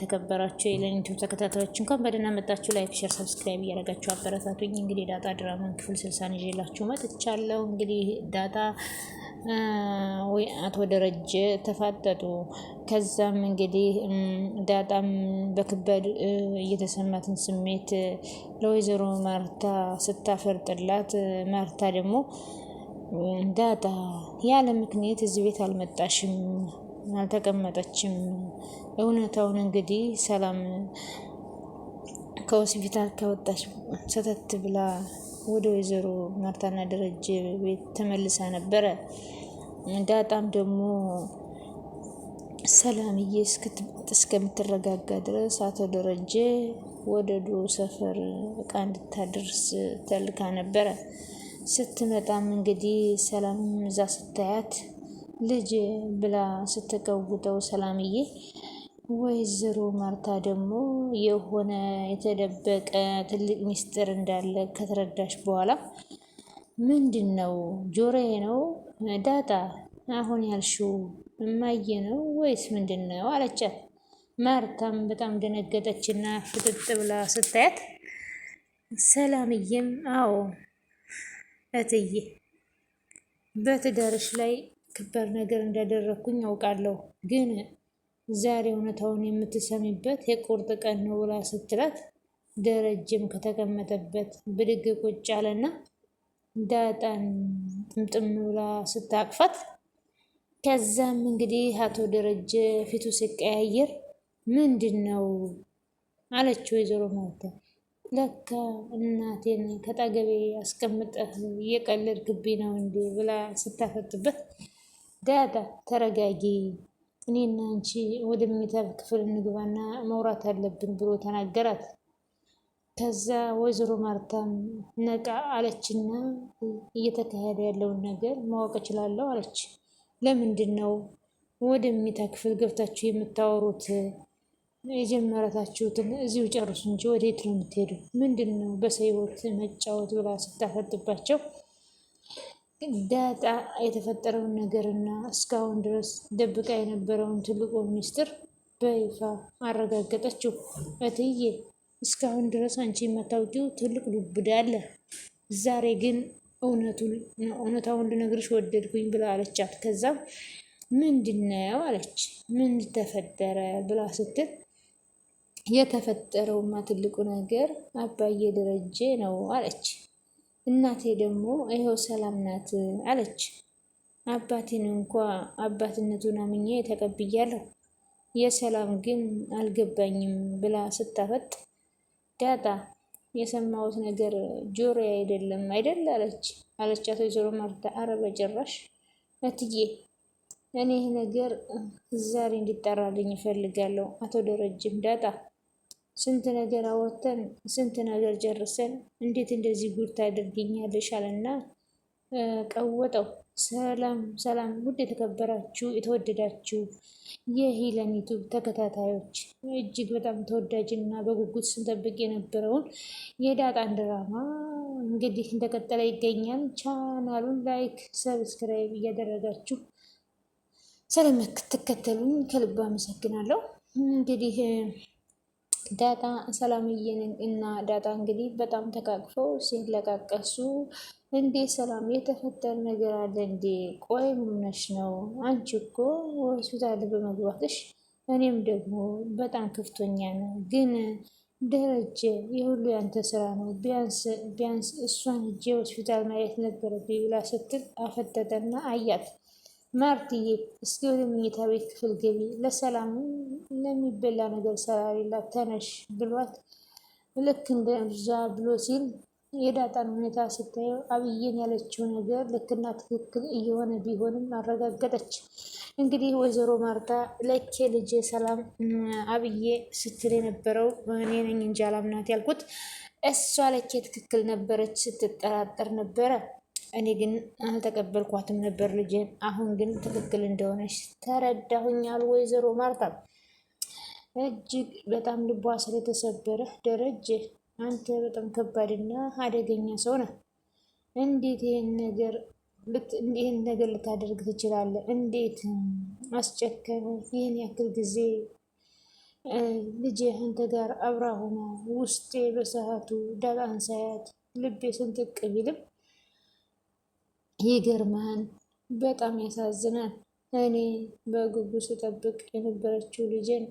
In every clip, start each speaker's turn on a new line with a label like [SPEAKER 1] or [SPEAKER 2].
[SPEAKER 1] የተከበራችሁ የለኒቱ ተከታታዮች እንኳን በደህና መጣችሁ። ላይክ፣ ሼር፣ ሰብስክራይብ እያደረጋችሁ አበረታቱኝ። እንግዲህ ዳጣ ድራማን ክፍል 60 ይዤላችሁ መጥቻለሁ። እንግዲህ ዳጣ ወይ አቶ ደረጀ ተፋጠጡ። ከዛም እንግዲህ ዳጣም በክበድ እየተሰማትን ስሜት ለወይዘሮ ማርታ ስታፈርጥላት፣ ማርታ ደግሞ ዳጣ ያለ ምክንያት እዚህ ቤት አልመጣሽም፣ አልተቀመጠችም። እውነታውን እንግዲህ ሰላም ከሆስፒታል ከወጣች ሰተት ብላ ወደ ወይዘሮ ማርታና ደረጀ ቤት ተመልሳ ነበረ። ዳጣም ደግሞ ሰላምዬ እስከምትረጋጋ ድረስ አቶ ደረጀ ወደ ድሮ ሰፈር እቃ እንድታደርስ ተልካ ነበረ። ስትመጣም እንግዲህ ሰላም እዛ ስታያት ልጅ ብላ ስትቀውጠው ሰላምዬ፣ ወይዘሮ ማርታ ደግሞ የሆነ የተደበቀ ትልቅ ሚስጥር እንዳለ ከተረዳሽ በኋላ ምንድን ነው ጆሮዬ ነው ዳጣ አሁን ያልሽው እማዬ ነው ወይስ ምንድን ነው አለቻት። ማርታም በጣም ደነገጠችና ፍጥጥ ብላ ስታያት ሰላምዬም አዎ እትዬ በትዳርሽ ላይ ከባድ ነገር እንዳደረግኩኝ ያውቃለሁ፣ ግን ዛሬ እውነታውን የምትሰሚበት የቁርጥ ቀን ነው ብላ ስትላት፣ ደረጀም ከተቀመጠበት ብድግ ቁጭ አለና ዳጣን ጥምጥም ብላ ስታቅፋት፣ ከዛም እንግዲህ አቶ ደረጀ ፊቱ ሲቀያየር ምንድን ነው አለች ወይዘሮ ማርታ። ለካ እናቴን ከጠገቤ አስቀምጠህ እየቀለድክብኝ ነው እንዴ ብላ ስታፈጥበት፣ ዳጣ ተረጋጊ፣ እኔና አንቺ ወደ መኝታ ክፍል እንግባና መውራት አለብን ብሎ ተናገራት። ከዛ ወይዘሮ ማርታም ነቃ አለችና እየተካሄደ ያለውን ነገር ማወቅ እችላለሁ አለች። ለምንድን ነው ወደ መኝታ ክፍል ገብታችሁ የምታወሩት? የጀመረታችሁትን እዚሁ ጨርሱ እንጂ ወዴት ነው የምትሄዱ? ምንድን ነው በሰው ሕይወት መጫወት ብላ ስታፈጥባቸው፣ ዳጣ የተፈጠረውን ነገርና እስካሁን ድረስ ደብቃ የነበረውን ትልቁን ሚስጥር በይፋ አረጋገጠችው። እትዬ እስካሁን ድረስ አንቺ የማታውቂው ትልቅ ዱብዳ አለ። ዛሬ ግን እውነታውን ልነግርሽ ወደድኩኝ ብላ አለቻት። ከዛም ምንድን ነው አለች። ምን ተፈጠረ ብላ ስትል፣ የተፈጠረውማ ትልቁ ነገር አባዬ ደረጀ ነው አለች። እናቴ ደግሞ ይኸው ሰላም ናት አለች። አባቴን እንኳ አባትነቱን አምኜ ተቀብያለሁ፣ የሰላም ግን አልገባኝም ብላ ስታፈጥ፣ ዳጣ የሰማሁት ነገር ጆሮ አይደለም አይደል አለቻት ወይዘሮ ማርታ። አረ በጭራሽ እትዬ፣ እኔ ይህ ነገር ዛሬ እንዲጠራልኝ እፈልጋለሁ። አቶ ደረጀም ዳጣ ስንት ነገር አወተን ስንት ነገር ጨርሰን እንዴት እንደዚህ ጉድ ታደርግኛለሽ አለና ቀወጠው። ሰላም ሰላም! ውድ የተከበራችሁ የተወደዳችሁ የሄለኒቱ ተከታታዮች፣ እጅግ በጣም ተወዳጅና በጉጉት ስንጠብቅ የነበረውን የዳጣን ድራማ እንግዲህ እንደቀጠለ ይገኛል። ቻናሉን ላይክ፣ ሰብስክራይብ እያደረጋችሁ ስለምትከተሉኝ ከልብ አመሰግናለሁ። እንግዲህ ዳጣ ሰላምዬን እና ዳጣ እንግዲህ በጣም ተቃቅፈው ሲለቃቀሱ፣ እንዴ ሰላም የተፈጠረ ነገር አለ እንዴ? ቆይ ምን ሆነሽ ነው? አንቺ እኮ ሆስፒታል በመግባትሽ እኔም ደግሞ በጣም ክፍቶኛ ነው። ግን ደረጀ የሁሉ ያንተ ስራ ነው። ቢያንስ እሷን እጄ ሆስፒታል ማየት ነበረብኝ ብላ ስትል አፈጠጠና አያት። ማርትዬ እስኪ ወደ መኝታ ቤት ክፍል ገቢ፣ ለሰላም ለሚበላ ነገር ሰራሪላት ተነሽ ብሏት ልክ እንደዛ ብሎ ሲል፣ የዳጣን ሁኔታ ስታየው አብዬን ያለችው ነገር ልክና ትክክል እየሆነ ቢሆንም አረጋገጠች። እንግዲህ ወይዘሮ ማርታ ለኬ ልጄ ሰላም አብዬ ስትል የነበረው እኔ ነኝ እንጂ አላምናት ያልኩት፣ እሷ ለኬ ትክክል ነበረች፣ ስትጠራጠር ነበረ። እኔ ግን አልተቀበልኳትም ነበር ልጄን። አሁን ግን ትክክል እንደሆነች ተረዳሁኛል። ወይዘሮ ማርታ እጅግ በጣም ልቧ ስለተሰበረ፣ ደረጀ አንተ በጣም ከባድና አደገኛ ሰው ነህ። እንዴት ይህን ነገር ልታደርግ ትችላለህ? እንዴት አስጨከነ? ይህን ያክል ጊዜ ልጄ አንተ ጋር አብራ ሆና ውስጤ በሰዓቱ ዳጣን ሳያት ልቤ ስንጥቅ ቢልም ይገርማል። በጣም ያሳዝናል። እኔ በጉጉ ስጠብቅ የነበረችው ልጄን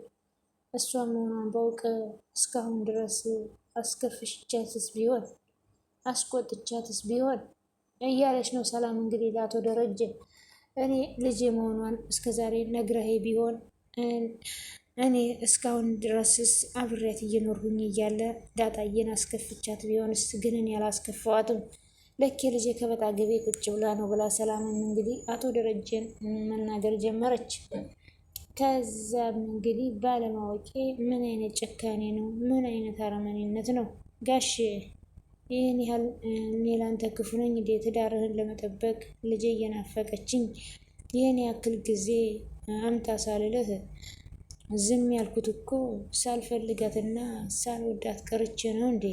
[SPEAKER 1] እሷ መሆኗን ባውቅ እስካሁን ድረስ አስከፍቻትስ ቢሆን አስቆጥቻትስ ቢሆን እያለች ነው ሰላም። እንግዲህ ለአቶ ደረጀ እኔ ልጄ መሆኗን እስከዛሬ ነግረሄ ቢሆን እኔ እስካሁን ድረስስ አብሬያት እየኖርሁኝ እያለ ዳጣዬን አስከፍቻት ቢሆንስ? ግን እኔ አላስከፋዋትም። ለኬ ልጄ ከበጣ ገቤ ቁጭ ብላ ነው ብላ ሰላምም እንግዲህ አቶ ደረጀን መናገር ጀመረች። ከዛም እንግዲህ ባለማወቄ ምን አይነት ጭካኔ ነው? ምን አይነት አረመኔነት ነው? ጋሽ ይህን ያህል እኔ ላንተ ክፉ ነኝ እንዴ? ትዳርህን ለመጠበቅ ልጄ እየናፈቀችኝ ይህን ያክል ጊዜ አምጣ ሳልልህ ዝም ያልኩት እኮ ሳልፈልጋትና ሳልወዳት ቀርቼ ነው እንዴ?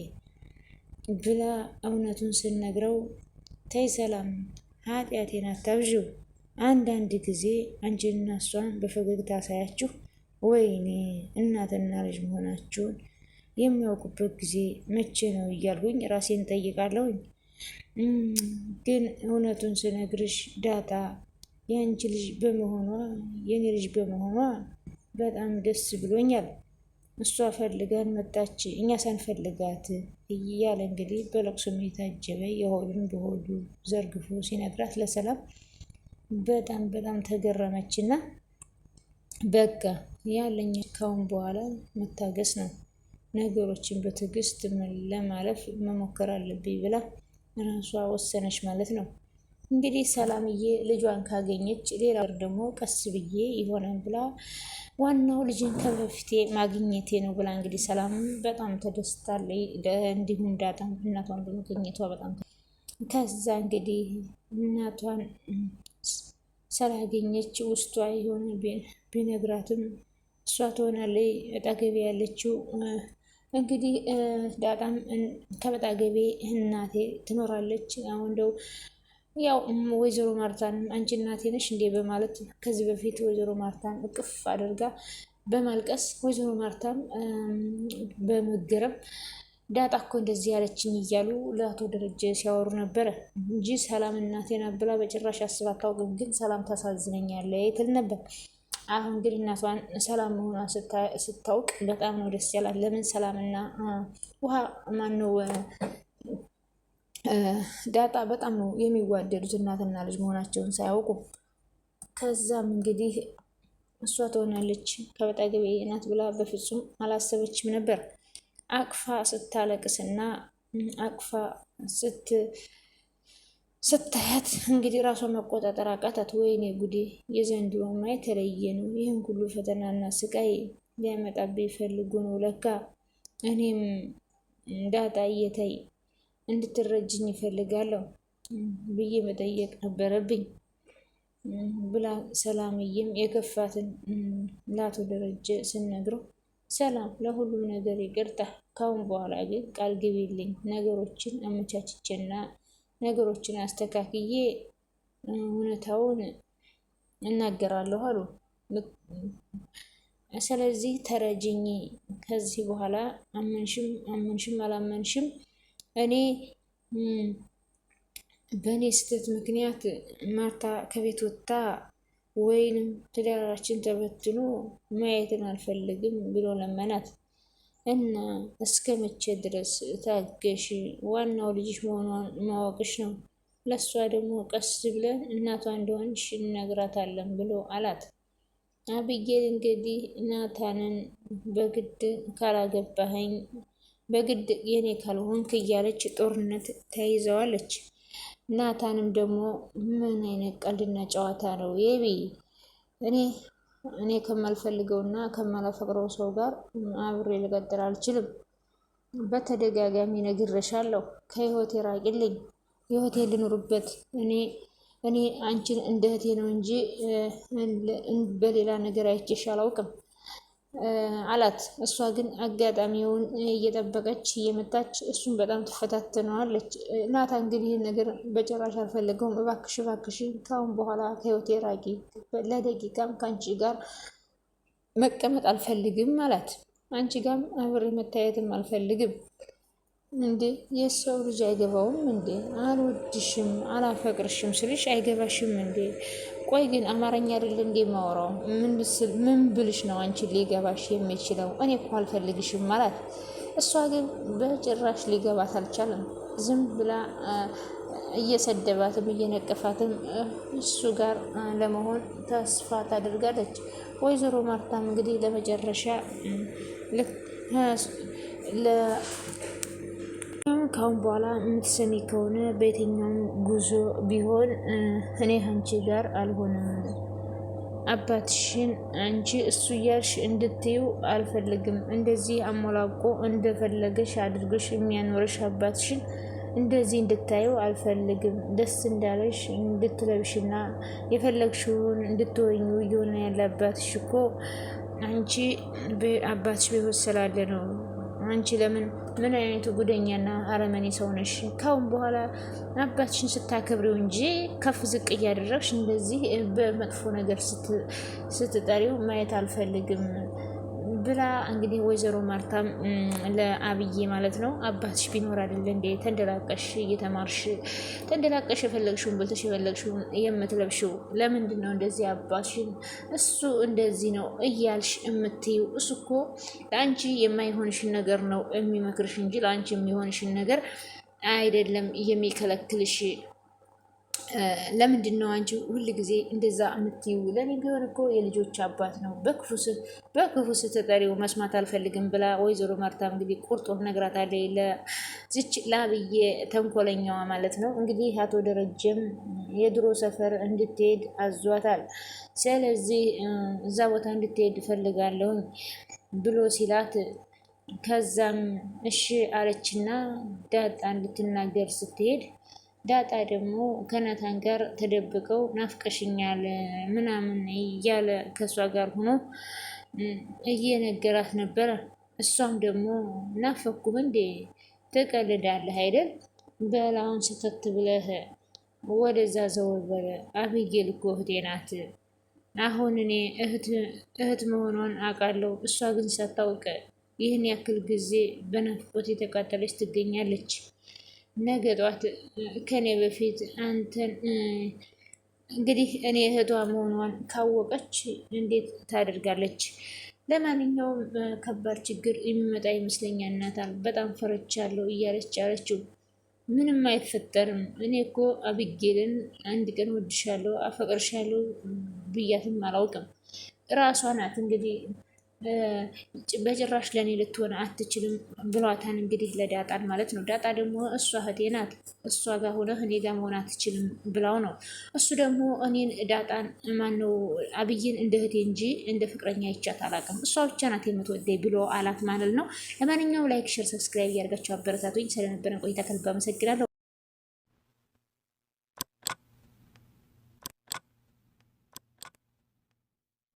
[SPEAKER 1] ብላ እውነቱን ስነግረው ተይ ሰላም፣ ኃጢአቴን አታብዥው። አንዳንድ ጊዜ አንቺንና እሷን በፈገግታ ሳያችሁ ወይኔ እናትና ልጅ መሆናችሁን የሚያውቁበት ጊዜ መቼ ነው እያልኩኝ ራሴን ጠይቃለሁኝ። ግን እውነቱን ስነግርሽ ዳጣ የአንቺ ልጅ በመሆኗ የኔ ልጅ በመሆኗ በጣም ደስ ብሎኛል። እሷ ፈልጋን መጣች እኛ ሳንፈልጋት እያለ እንግዲህ በለቅሶ የታጀበ የሆዱን በሆዱ ዘርግፎ ሲነግራት ለሰላም በጣም በጣም ተገረመችና በቃ ያለኝ ካሁን በኋላ መታገስ ነው፣ ነገሮችን በትዕግስት ለማለፍ መሞከር አለብኝ ብላ ራሷ ወሰነች ማለት ነው። እንግዲህ ሰላምዬ ልጇን ካገኘች ሌላ ደግሞ ቀስ ብዬ ይሆናል ብላ ዋናው ልጅን ከበፊቴ ማግኘቴ ነው ብላ እንግዲህ ሰላም በጣም ተደስታለች። እንዲሁም ዳጣም እናቷን በመገኘቷ በጣም ከዛ እንግዲህ እናቷን ስላገኘች ውስጧ የሆነ ቢነግራትም እሷ ትሆናለች አጠገቤ ያለችው። እንግዲህ ዳጣም ከበጣገቤ እናቴ ትኖራለች። አሁን እንደው ያው ወይዘሮ ማርታንም አንቺ እናቴ ነሽ እንዴ በማለት ከዚህ በፊት ወይዘሮ ማርታን እቅፍ አድርጋ በማልቀስ ወይዘሮ ማርታም በመገረም ዳጣ እኮ እንደዚህ ያለችኝ እያሉ ለአቶ ደረጀ ሲያወሩ ነበረ እንጂ ሰላም እናቴ ናት ብላ በጭራሽ አስባ አታውቅም። ግን ሰላም ታሳዝነኛለች ትል ነበር። አሁን ግን እናቷን ሰላም መሆኗን ስታውቅ በጣም ነው ደስ ያላት። ለምን ሰላምና ውሃ ማነው ዳጣ በጣም ነው የሚዋደዱት እናትና ልጅ መሆናቸውን ሳያውቁ። ከዛም እንግዲህ እሷ ትሆናለች ከበጣገቤ ናት ብላ በፍጹም አላሰበችም ነበር። አቅፋ ስታለቅስና አቅፋ ስታያት እንግዲህ ራሷን መቆጣጠር አቃታት። ወይኔ ጉዴ የዘንድሮማ የተለየ ነው። ይህን ሁሉ ፈተናና ስቃይ ሊያመጣብኝ ፈልጎ ነው ለካ። እኔም ዳጣ እየተይ እንድትረጅኝ ይፈልጋለሁ ብዬ መጠየቅ ነበረብኝ ብላ ሰላምዬም የከፋትን ለአቶ ደረጀ ስነግረው ሰላም ለሁሉም ነገር ይቅርታ፣ ካሁን በኋላ ግን ቃል ግቢልኝ ነገሮችን አመቻችቼና ነገሮችን አስተካክዬ እውነታውን እናገራለሁ አሉ። ስለዚህ ተረጅኝ፣ ከዚህ በኋላ አመንሽም አላመንሽም እኔ በእኔ ስህተት ምክንያት ማርታ ከቤት ወጥታ ወይንም ትዳራችን ተበትኖ ማየትን አልፈልግም ብሎ ለመናት እና እስከ መቼ ድረስ ታገሽ? ዋናው ልጅሽ መሆኗን ማወቅሽ ነው። ለእሷ ደግሞ ቀስ ብለን እናቷ እንደሆንሽ እነግራታለን ብሎ አላት። አብጌል እንግዲህ ናታንን በግድ ካላገባኸኝ በግድ የኔ ካልሆንክ እያለች ጦርነት ተያይዘዋለች። ናታንም ደግሞ ምን አይነት ቀልድና ጨዋታ ነው የቢ እኔ ከማልፈልገውና ከማላፈቅረው ሰው ጋር አብሬ ልቀጥል አልችልም። በተደጋጋሚ ነግሬሻለሁ፣ ከህይወቴ ራቂልኝ፣ ህይወቴ ልኑርበት። እኔ አንቺን እንደ እህቴ ነው እንጂ በሌላ ነገር አይቼሽ አላውቅም አላት። እሷ ግን አጋጣሚውን እየጠበቀች እየመጣች እሱን በጣም ትፈታተነዋለች። ናታ እንግዲህ ይህን ነገር በጭራሽ አልፈለገውም። እባክሽ ካሁን በኋላ ከህይወቴ ራቂ፣ ለደቂቃም ከአንቺ ጋር መቀመጥ አልፈልግም አላት። አንቺ ጋም አብሬ መታየትም አልፈልግም እንዴ የሰው ልጅ አይገባውም እንዴ? አልወድሽም አላፈቅርሽም ስልሽ አይገባሽም እንዴ? ቆይ ግን አማርኛ አይደል እንዴ ማወራው? ምን ብልሽ ነው አንቺ ሊገባሽ የሚችለው? እኔ እኮ አልፈልግሽም ማለት። እሷ ግን በጭራሽ ሊገባት አልቻለም። ዝም ብላ እየሰደባትም እየነቀፋትም እሱ ጋር ለመሆን ተስፋ ታደርጋለች። ወይዘሮ ማርታም እንግዲህ ለመጨረሻ ካሁን በኋላ የምትሰሚ ከሆነ በየትኛውም ጉዞ ቢሆን እኔ አንቺ ጋር አልሆንም። አባትሽን አንቺ እሱ እያልሽ እንድትዩ አልፈልግም። እንደዚህ አሞላቆ እንደፈለገሽ አድርጎሽ የሚያኖርሽ አባትሽን እንደዚህ እንድታዩ አልፈልግም። ደስ እንዳለሽ እንድትለብሽና የፈለግሽውን እንድትወኙ እየሆነ ያለ አባትሽ እኮ አንቺ አባትሽ በሕይወት ስላለ ነው። አንቺ ለምን ምን አይነቱ ጉደኛና አረመኔ ሰው ነሽ? ካሁን በኋላ አባትሽን ስታከብሪው እንጂ ከፍ ዝቅ እያደረግሽ እንደዚህ በመጥፎ ነገር ስትጠሪው ማየት አልፈልግም ብላ እንግዲህ ወይዘሮ ማርታም ለአብዬ ማለት ነው አባትሽ ቢኖር አይደለ እንዴ ተንደላቀሽ እየተማርሽ ተንደላቀሽ የፈለግሽውን በልተሽ የፈለግሽውን የምትለብሽው? ለምንድን ነው እንደዚህ አባትሽን እሱ እንደዚህ ነው እያልሽ የምትይው? እሱ እኮ ለአንቺ የማይሆንሽን ነገር ነው የሚመክርሽ እንጂ ለአንቺ የሚሆንሽን ነገር አይደለም የሚከለክልሽ። ለምንድን ነው አንቺ ሁል ጊዜ እንደዛ የምትይው? ለኔ ቢሆን እኮ የልጆች አባት ነው፣ በክፉ ስትጠሪው መስማት አልፈልግም ብላ ወይዘሮ ማርታ እንግዲህ ቁርጡን ነግራታለች ለዚች ለአብዬ ተንኮለኛዋ ማለት ነው። እንግዲህ አቶ ደረጀም የድሮ ሰፈር እንድትሄድ አዟታል። ስለዚህ እዛ ቦታ እንድትሄድ እፈልጋለሁ ብሎ ሲላት ከዛም እሺ አለችና ዳጣ እንድትናገር ስትሄድ ዳጣ ደግሞ ከናታን ጋር ተደብቀው ናፍቀሽኛል ምናምን እያለ ከእሷ ጋር ሆኖ እየነገራት ነበረ። እሷም ደግሞ ናፈኩህ እንዴ ትቀልዳለህ አይደል? በላውን ስተት ብለህ ወደዛ ዘወር በለ። አብዬል እኮ እህቴ ናት። አሁን እኔ እህት መሆኗን አውቃለሁ። እሷ ግን ሳታውቅ ይህን ያክል ጊዜ በናፍቆት የተቃጠለች ትገኛለች። ነገ ጧት ከኔ በፊት አንተን እንግዲህ እኔ እህቷ መሆኗን ካወቀች እንዴት ታደርጋለች? ለማንኛውም ከባድ ችግር የሚመጣ ይመስለኛል ናታን፣ በጣም ፈርቻለሁ እያለች አለችው። ምንም አይፈጠርም። እኔ እኮ አብጌልን አንድ ቀን ወድሻለሁ አፈቅርሻለሁ ብያትም አላውቅም። ራሷ ናት እንግዲህ በጭራሽ ለእኔ ልትሆን አትችልም ብሏታን እንግዲህ ለዳጣን ማለት ነው። ዳጣ ደግሞ እሷ እህቴ ናት፣ እሷ ጋር ሆነህ እኔ ጋር መሆን አትችልም ብላው ነው። እሱ ደግሞ እኔን ዳጣን ማነው አብይን እንደ እህቴ እንጂ እንደ ፍቅረኛ ይቻት አላውቅም፣ እሷ ብቻ ናት የምትወደኝ ብሎ አላት ማለት ነው። ለማንኛውም ላይክ፣ ሼር፣ ሰብስክራይብ እያደርጋቸው አበረታቱኝ። ስለነበረን ቆይታ ከልብ አመሰግናለሁ።